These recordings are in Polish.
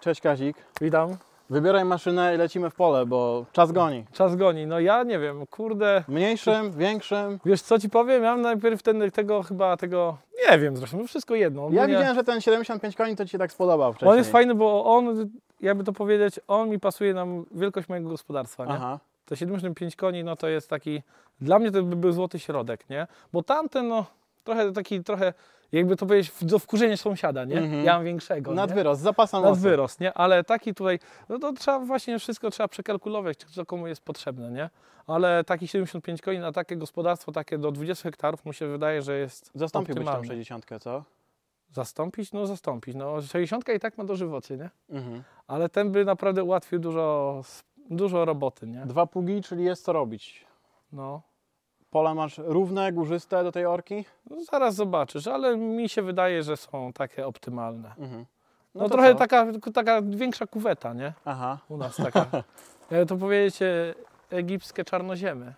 Cześć Kazik. Witam. Wybieraj maszynę i lecimy w pole, bo czas goni. Czas goni. No ja nie wiem, kurde. Mniejszym, większym. Wiesz co ci powiem? Ja najpierw tego, nie wiem zresztą, no wszystko jedno. Ja widziałem, że ten 75 koni to Ci się tak spodobał wcześniej. On jest fajny, bo on, jakby to powiedzieć, on mi pasuje na wielkość mojego gospodarstwa, nie? Aha. To 75 koni, no to jest taki, dla mnie to by był złoty środek, nie? Bo tamten, no, trochę, jakby to powiedzieć, do wkurzenia sąsiada, nie? Ja mam większego, Nadwyrost, z zapasem Nadwyrost, nie? Ale taki tutaj, no to trzeba właśnie wszystko trzeba przekalkulować, co komu jest potrzebne, nie? Ale taki 75 koni na takie gospodarstwo, takie do 20 hektarów, mu się wydaje, że jest Zastąpiłbyś tą optymalne. 60, co? Zastąpić? No zastąpić. No 60 i tak ma dożywocie, nie? Ale ten by naprawdę ułatwił dużo roboty, nie? 2 pługi, czyli jest co robić. No. Pola masz równe, górzyste do tej orki? No zaraz zobaczysz, ale mi się wydaje, że są takie optymalne. No to trochę co? taka większa kuweta, nie? Aha. U nas taka. Jak to powiedzieć, egipskie czarnoziemy.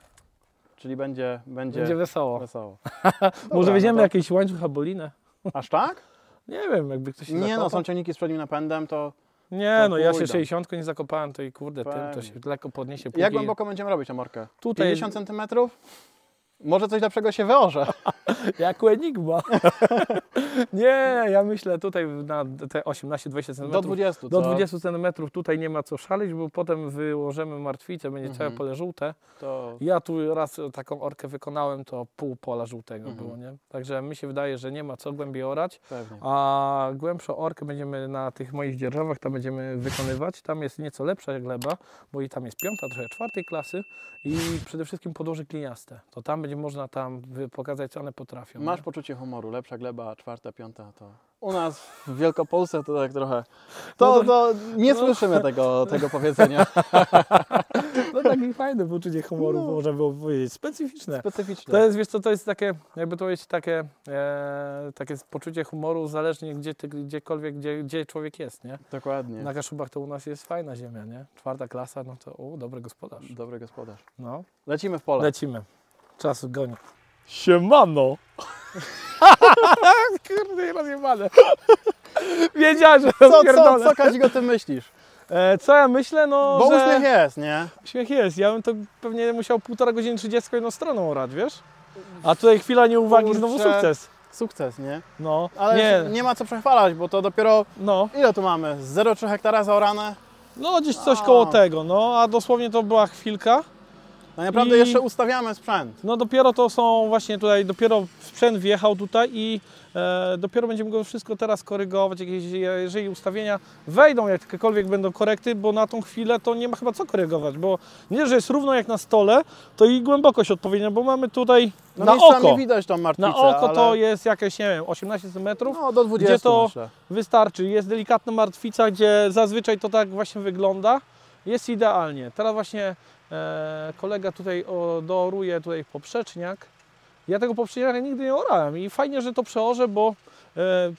Czyli będzie wesoło. wesoło. Może no weźmiemy to- jakiś łańcuch abolinę? Aż tak? Nie wiem, jakby ktoś się Nie no, zakopał. są ciągniki z przednim napędem, to Nie, to no ja się pójdą. 60 nie zakopałem, to i kurde, tym to Pewnie. się lekko podniesie. jak póki- głęboko będziemy robić tą orkę? Tutaj- 50 cm? Może coś lepszego się wyorze. Jak u Enigma. Nie, ja myślę tutaj na te 18-20 cm. Do 20, Do co? 20 cm tutaj nie ma co szaleć, bo potem wyłożymy martwicę, będzie całe pole żółte. To Ja tu raz taką orkę wykonałem, to pół pola żółtego było, nie? Także mi się wydaje, że nie ma co głębiej orać, pewnie. a głębszą orkę będziemy na tych moich dzierżawach, tam będziemy wykonywać. Tam jest nieco lepsza gleba, bo i tam jest 5., trochę 4. klasy i przede wszystkim podłoże gliniaste. To tam będzie można pokazać, co one potrafią. Masz nie? poczucie humoru, lepsza gleba, 4., 5. to... U nas w Wielkopolsce to tak trochę... No To nie słyszymy tego powiedzenia. No taki fajne poczucie humoru, można było powiedzieć, specyficzne. Specyficzne. To jest, wiesz co, to jest takie, jakby to powiedzieć, takie poczucie humoru zależnie gdziekolwiek, gdzie człowiek jest, nie? Dokładnie. Na Kaszubach to u nas jest fajna ziemia, nie? 4. klasa, no to dobry gospodarz. Dobry gospodarz. No. Lecimy w pole. Lecimy. Czas goni. Siemano! Kurde, rozjebane. Wiedziałem, że Co Kazik o tym myślisz? Co ja myślę? No, Bo że... uśmiech jest, nie? Śmiech jest. Ja bym to pewnie musiał 1,5 godziny 31 stroną orać, wiesz? A tutaj chwila nieuwagi, znowu Kurczę. sukces. Sukces, nie? No, Ale nie ma co przechwalać, bo to dopiero... no, Ile tu mamy? 0,3 hektara zaorane? no gdzieś coś koło tego, no, a dosłownie to była chwilka. No naprawdę I- jeszcze ustawiamy sprzęt. No dopiero to są właśnie tutaj, dopiero sprzęt wjechał tutaj i dopiero będziemy go wszystko teraz korygować, jeżeli ustawienia wejdą, jakiekolwiek będą korekty, bo na tą chwilę to nie ma chyba co korygować, bo nie, że jest równo jak na stole, to i głębokość odpowiednia, bo mamy tutaj No na miejscami oko. widać tą martwicę, Na oko ale... to jest jakieś, nie wiem, 18 cm, No do 20 gdzie to myślę. wystarczy. Jest delikatna martwica, gdzie zazwyczaj to tak właśnie wygląda. Jest idealnie. Teraz właśnie kolega tutaj dooruje tutaj poprzeczniak. Ja tego poprzeczniaka nigdy nie orałem i fajnie, że to przeorzę, bo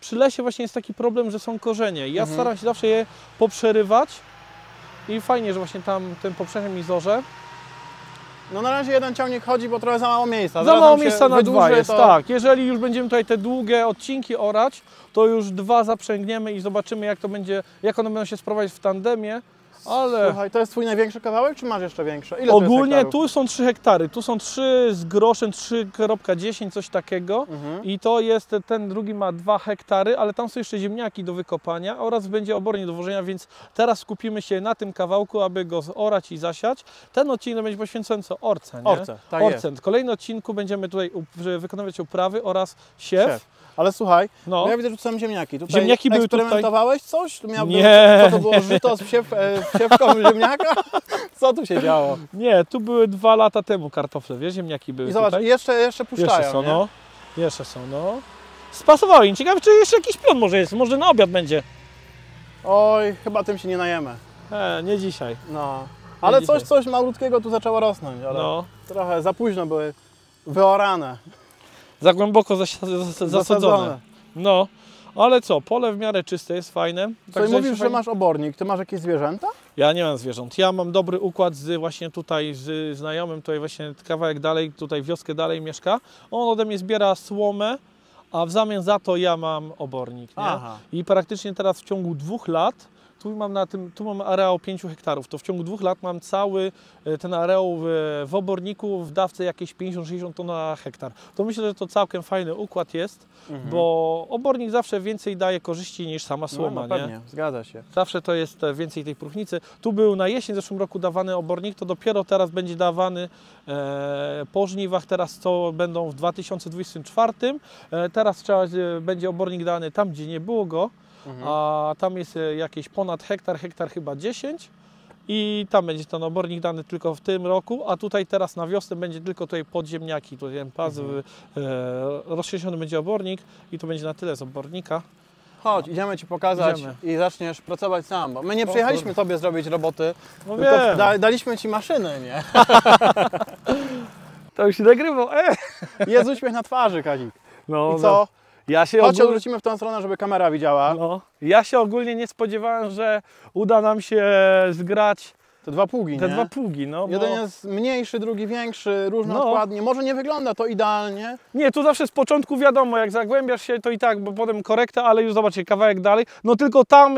przy lesie właśnie jest taki problem, że są korzenie. Ja staram się zawsze je poprzerywać i fajnie, że właśnie tam ten poprzeczniak mi zorze. No na razie jeden ciągnik chodzi, bo trochę za mało miejsca. Za Zaraz mało nam się miejsca na wydłuży, dwa jest, to... tak. Jeżeli już będziemy tutaj te długie odcinki orać, to już 2 zaprzęgniemy i zobaczymy, jak one będą się sprowadzać w tandemie, ale Słuchaj, to jest twój największy kawałek, czy masz jeszcze większe? Ile tu jest ogólnie hektarów? tu są 3 hektary, tu są 3 z groszem, 3,10, coś takiego i to jest, ten drugi ma 2 hektary, ale tam są jeszcze ziemniaki do wykopania oraz będzie obornik do włożenia, więc teraz skupimy się na tym kawałku, aby go zorać i zasiać. Ten odcinek będzie poświęcony co? Orce, nie? Orce, tak Orce. W kolejnym odcinku będziemy tutaj wykonywać uprawy oraz siew. Ale słuchaj, No. bo ja widzę, że tu są ziemniaki. Tutaj Ziemniaki były tutaj. eksperymentowałeś coś? Tu miał Nie. Co to było? Żyto z wsiewką ziemniaka? Co tu się działo? Nie, tu były 2 lata temu kartofle, wiesz, ziemniaki były I zobacz, tutaj. jeszcze puszczają, Jeszcze są, nie? no. Jeszcze są, no. Spasowały im. Ciekawe, czy jeszcze jakiś pion może jest. Może na obiad będzie. Oj, chyba tym się nie najemy. Nie dzisiaj. No. Ale dzisiaj. coś malutkiego tu zaczęło rosnąć, ale No. trochę za późno były wyorane. Za głęboko zasadzone. No. Ale co, pole w miarę czyste, jest fajne. Co i mówisz, że masz obornik. Ty masz jakieś zwierzęta? Ja nie mam zwierząt. Ja mam dobry układ właśnie tutaj z znajomym, tutaj właśnie kawałek dalej, tutaj wioskę dalej mieszka. On ode mnie zbiera słomę, a w zamian za to ja mam obornik, nie? Aha. I praktycznie teraz w ciągu 2 lat tu mam areał 5 hektarów, to w ciągu 2 lat mam cały ten areał w oborniku w dawce jakieś 50-60 ton na hektar. To myślę, że to całkiem fajny układ jest, bo obornik zawsze więcej daje korzyści niż sama słoma, no pewnie, nie? zgadza się. Zawsze to jest więcej tej próchnicy. Tu był na jesień w zeszłym roku dawany obornik, to dopiero teraz będzie dawany po żniwach, teraz to będą w 2024. Teraz będzie obornik dany tam, gdzie nie było go, a tam jest jakieś ponad hektar chyba 10 i tam będzie ten obornik dany tylko w tym roku, a tutaj teraz na wiosnę będzie tylko tutaj podziemniaki, tutaj ten pas, rozszerzony będzie obornik i to będzie na tyle z obornika. Chodź, idziemy Ci pokazać Idziemy. i zaczniesz pracować sam, bo my nie przyjechaliśmy Tobie zrobić roboty, No tylko wiem. daliśmy Ci maszyny, nie? To już się nagrywał, Jest uśmiech na twarzy, Kazik. No, I co? Ja się Chodź, odwrócimy w tą stronę, żeby kamera widziała. No, ja się ogólnie nie spodziewałem, że uda nam się zgrać Te dwa pługi, te nie? dwa pługi. No, Jeden bo... jest mniejszy, drugi większy, różno No. odkładnie. Może nie wygląda to idealnie. Nie, tu zawsze z początku wiadomo, jak zagłębiasz się, to i tak, bo potem korekta, ale już zobaczcie, kawałek dalej. No tylko tam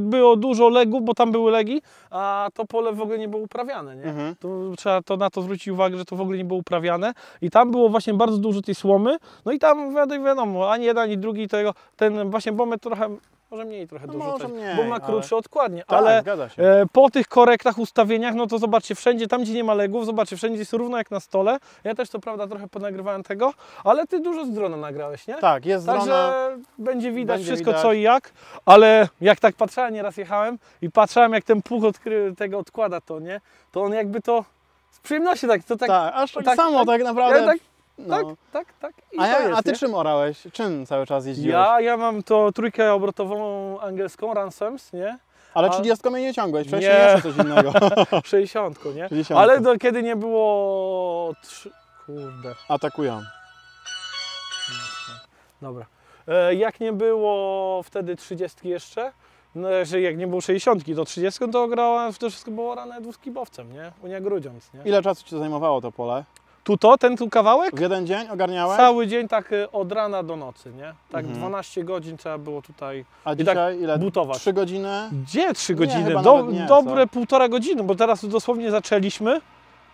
było dużo legów, bo tam były legi, a to pole w ogóle nie było uprawiane, nie? Tu trzeba na to zwrócić uwagę, że to w ogóle nie było uprawiane i tam było właśnie bardzo dużo tej słomy, no i tam wiadomo, ani jeden, ani drugi ten właśnie bomet trochę, może mniej trochę No może mniej, bo ma krótsze odkładnie, Tak, ale zgadza się. po tych korektach, ustawieniach, no to zobaczcie, wszędzie, tam gdzie nie ma legów, zobaczcie, wszędzie jest równo jak na stole. Ja też co prawda trochę ponagrywałem tego, ale Ty dużo z drona nagrałeś, nie? Tak, jest drona. Także będzie widać będzie wszystko widać. co i jak, ale jak tak patrzałem, nieraz jechałem i patrzałem jak ten pług tego odkłada to, nie? To on jakby to z przyjemności tak. Tak, aż tak samo tak naprawdę. No. Tak. I A, to jest, a Ty nie? czym orałeś? Czym cały czas jeździłeś? Ja mam to trójkę obrotową angielską, Ransoms, nie? Ale a- 30 mnie nie ciągłeś, wcześniej Nie. jeszcze coś innego. 60, nie? 60. Ale kiedy nie było... Kurde. Atakują. Dobra. Jak nie było wtedy 30 jeszcze, no, że jak nie było 60, to 30, to grałem, to wszystko było orane dwuskibowcem, nie? Unia Grudziądz, nie? Ile czasu Ci zajmowało to pole? Ten kawałek? W jeden dzień ogarniałeś? Cały dzień tak od rana do nocy, nie? Tak 12 godzin trzeba było tutaj A i dzisiaj tak ile? butować. 3 godziny? Gdzie 3 Nie, godziny? chyba nawet nie, Dobre 1,5 godziny, bo teraz dosłownie zaczęliśmy.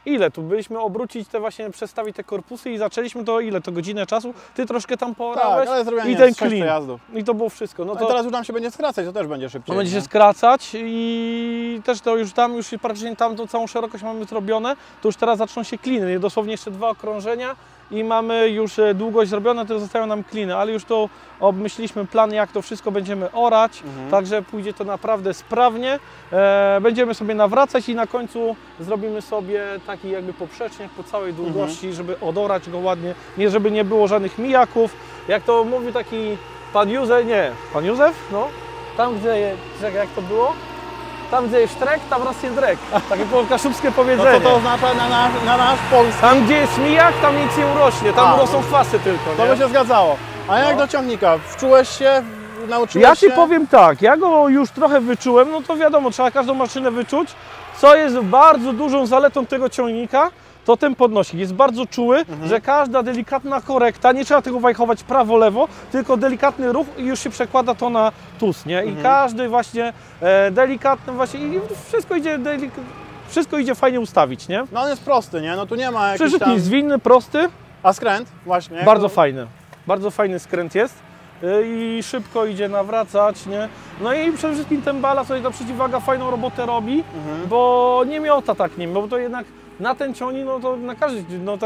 Ile tu byliśmy obrócić przestawić te korpusy i zaczęliśmy to ile? To godzinę czasu? Ty troszkę tam poorałeś Tak, ale zrobiłem i ten 6 clean. przejazdów. I to było wszystko. No No to i teraz już nam się będzie skracać, to też będzie szybciej. to będzie nie? się skracać i też to już praktycznie tam tą całą szerokość mamy zrobione, to już teraz zaczną się kliny. Dosłownie jeszcze 2 okrążenia i mamy już długość zrobione, to zostają nam kliny, ale już to obmyśliliśmy plan, jak to wszystko będziemy orać, także pójdzie to naprawdę sprawnie. Będziemy sobie nawracać i na końcu zrobimy sobie taki jakby poprzeczniak po całej długości, żeby odorać go ładnie, nie żeby nie było żadnych mijaków. Jak to mówi taki pan Józef, no, tam gdzie, jak to było? Tam gdzie jest sztrek, tam rośnie drek. Takie kaszubskie No powiedzenie. co to oznacza na nasz polski? Tam gdzie jest mijak, tam nic nie urośnie, tam urosną chwasty tylko, To by nie? się zgadzało. A jak do ciągnika? Wczułeś się? Nauczyłeś Ja się? Ci powiem tak, ja go już trochę wyczułem, no to wiadomo, trzeba każdą maszynę wyczuć. Co jest bardzo dużą zaletą tego ciągnika, to ten podnosik jest bardzo czuły, że każda delikatna korekta, nie trzeba tego wajchować prawo-lewo, tylko delikatny ruch i już się przekłada to na tus, nie? I każdy właśnie delikatny właśnie i wszystko idzie fajnie ustawić, nie? No on jest prosty, nie? No tu nie ma jakichś Przerzutnik tam... zwinny, prosty, A skręt właśnie? bardzo fajny. Bardzo fajny skręt jest i szybko idzie nawracać, nie? No i przede wszystkim ten balast, tutaj ta przeciwwaga fajną robotę robi, bo nie miota tak nim, bo to jednak na ten ciągnik, no to na każdy, no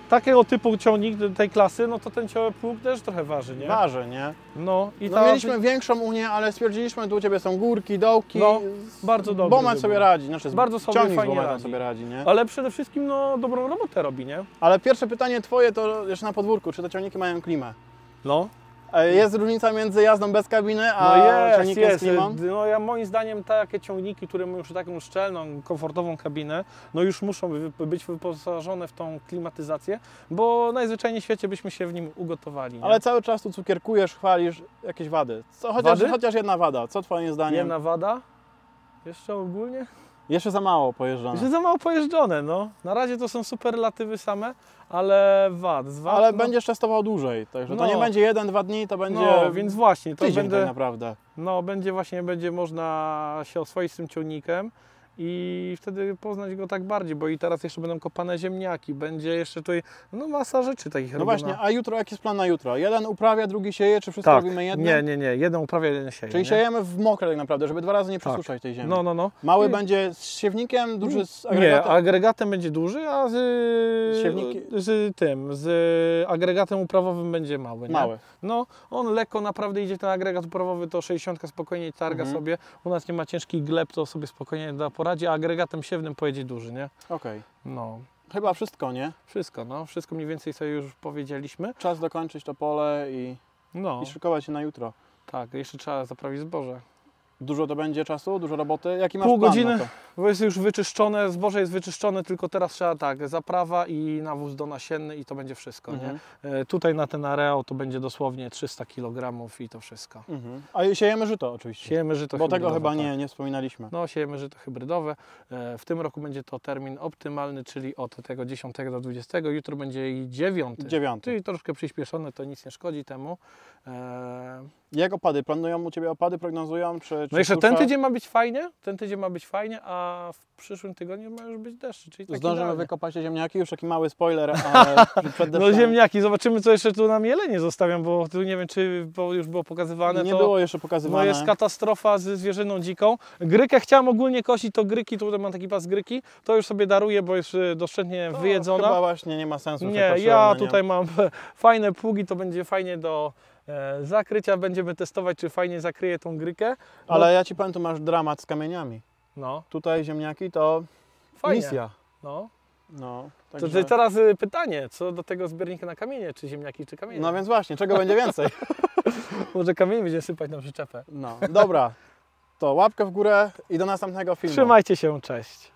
takiego typu ciągnik tej klasy, no to ten pług też trochę waży, nie? Waży, nie? No i No mieliśmy większą Unię, ale stwierdziliśmy, tu u Ciebie są górki, dołki. No, bardzo dobry Bomet wybór. sobie radzi, znaczy Bardzo sobie ciągnik z fajnie Bometem radzi. sobie radzi, nie? Ale przede wszystkim, no, dobrą robotę robi, nie? Ale pierwsze pytanie Twoje to jeszcze na podwórku, czy te ciągniki mają klimę? No. Jest różnica między jazdą bez kabiny, a No jest, ciągnikiem z klimą? No ja moim zdaniem takie ciągniki, które mają już taką szczelną, komfortową kabinę, no już muszą być wyposażone w tą klimatyzację, bo najzwyczajniej w świecie byśmy się w nim ugotowali. Nie? Ale cały czas tu cukierkujesz, chwalisz jakieś wady. Wady? Chociaż jedna wada, co Twoim zdaniem? Jedna wada? Jeszcze ogólnie? Jeszcze za mało pojeżdżone. Że za mało pojeżdżone, no. Na razie to są superlatywy same, ale Ale będziesz testował dłużej, także to No. nie będzie 1-2 dni, to będzie No, więc właśnie, to tydzień będę, tak naprawdę. no, będzie można się oswoić z tym ciągnikiem i wtedy poznać go tak bardziej, bo i teraz jeszcze będą kopane ziemniaki, będzie jeszcze tutaj, no masa rzeczy takich No robiona. właśnie, a jutro jaki jest plan na jutro? Jeden uprawia, drugi sieje, czy wszystko Tak, robimy jednym? nie, jeden uprawia, jeden sieje. Czyli nie? siejemy w mokre tak naprawdę, żeby 2 razy nie Tak. przesuszać tej ziemi. No. Mały I- będzie z siewnikiem, duży z Nie, agregatem? agregatem będzie duży, a Siewniki? z agregatem uprawowym będzie mały. Nie? Mały. No, on lekko naprawdę idzie, ten agregat uprawowy to 60 spokojnie targa Mhm. sobie. U nas nie ma ciężkich gleb, to sobie spokojnie da poradzi, a agregatem siewnym pojedzie duży, nie? Okej. No, Chyba wszystko, nie? wszystko mniej więcej sobie już powiedzieliśmy. Czas dokończyć to pole No, i szykować się na jutro. tak, jeszcze trzeba zaprawić zboże. Dużo to będzie czasu? Dużo roboty? Jaki masz Pół plan godziny. na to? Bo jest już wyczyszczone, zboże jest wyczyszczone, tylko teraz trzeba tak, zaprawa i nawóz donasienny i to będzie wszystko, Mhm. nie? Tutaj na ten areał to będzie dosłownie 300 kg i to wszystko. Mhm. A siejemy żyto oczywiście. Siejemy żyto Bo tego hybrydowe, chyba tak. nie wspominaliśmy. No, siejemy żyto hybrydowe. W tym roku będzie to termin optymalny, czyli od tego 10 do 20. Jutro będzie i 9. 9. Czyli troszkę przyspieszone, to nic nie szkodzi temu. Jak opady? Planują u Ciebie opady? Prognozują? Czy No jeszcze susza? ten tydzień ma być fajnie, a w przyszłym tygodniu ma już być deszcz, czyli tak Zdążymy idealnie. wykopać te ziemniaki? Już taki mały spoiler, ale przed No deszczami. ziemniaki, zobaczymy co jeszcze tu nam jelenie zostawiam, bo tu nie wiem czy już było pokazywane. Nie to było jeszcze no pokazywane. jest katastrofa ze zwierzyną dziką. Grykę chciałam ogólnie kosić, to gryki, tutaj mam taki pas gryki, to już sobie daruję, bo jest doszczętnie To wyjedzona. Chyba właśnie nie ma sensu. Nie, przekoszone, ja nie? tutaj mam fajne pługi, to będzie fajnie do zakrycia, będziemy testować czy fajnie zakryje tą grykę. No, Ale ja Ci powiem, tu masz dramat z kamieniami. no Tutaj ziemniaki to fajnie. misja. No. No, To także... teraz pytanie, co do tego zbiornika na kamienie, czy ziemniaki, czy kamienie? No więc właśnie, czego będzie więcej? Może kamienie będzie sypać na przyczepę. No, dobra. To łapkę w górę i do następnego filmu. Trzymajcie się, cześć.